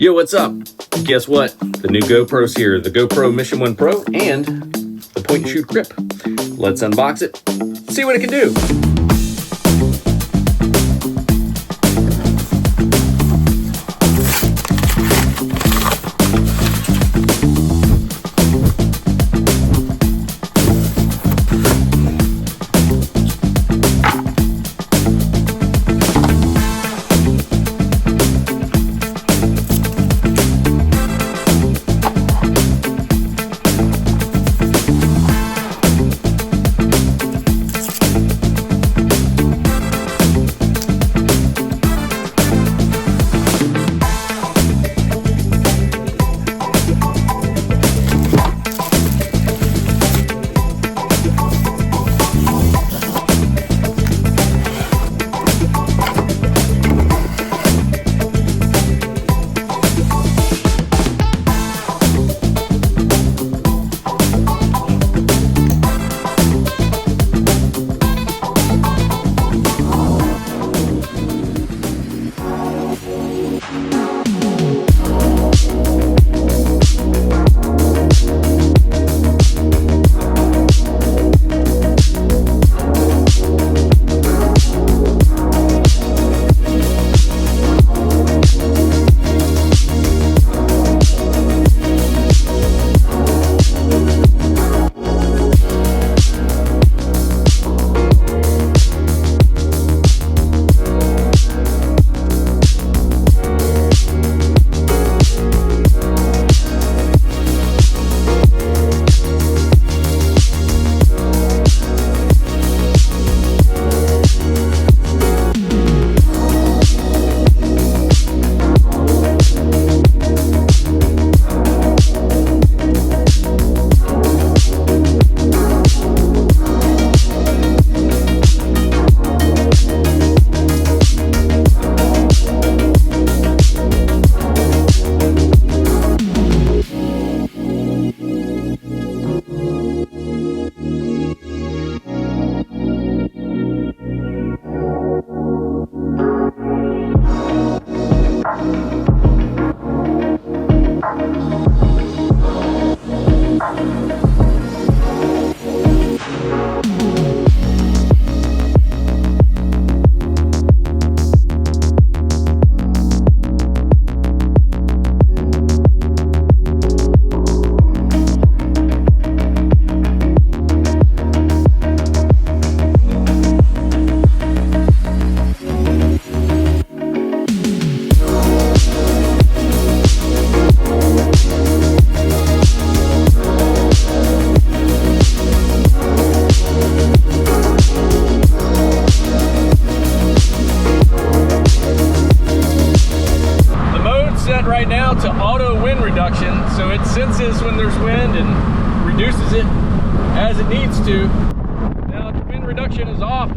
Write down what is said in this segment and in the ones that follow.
Yo, what's up? Guess what? The new GoPro's here, the GoPro Mission 1 Pro and the point and shoot grip. Let's unbox it, see what it can do. Set right now to auto wind reduction, so it senses when there's wind and reduces it as it needs to. Now the wind reduction is off,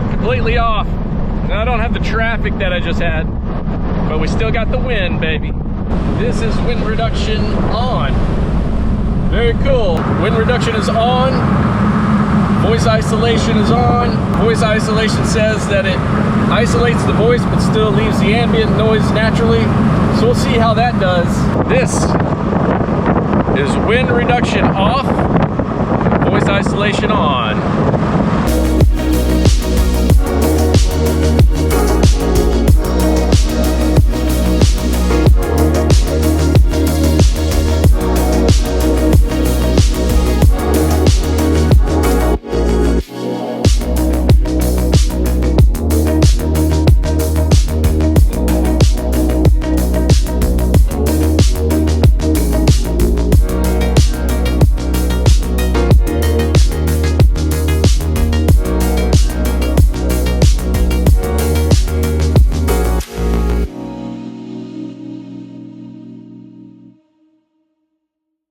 completely off. Now I don't have the traffic that I just had, but we still got the wind, baby. This is wind reduction on. Very cool. Wind reduction is on. Voice isolation is on. Voice isolation says that it isolates the voice but still leaves the ambient noise naturally. So we'll see how that does. This is wind reduction off, voice isolation on.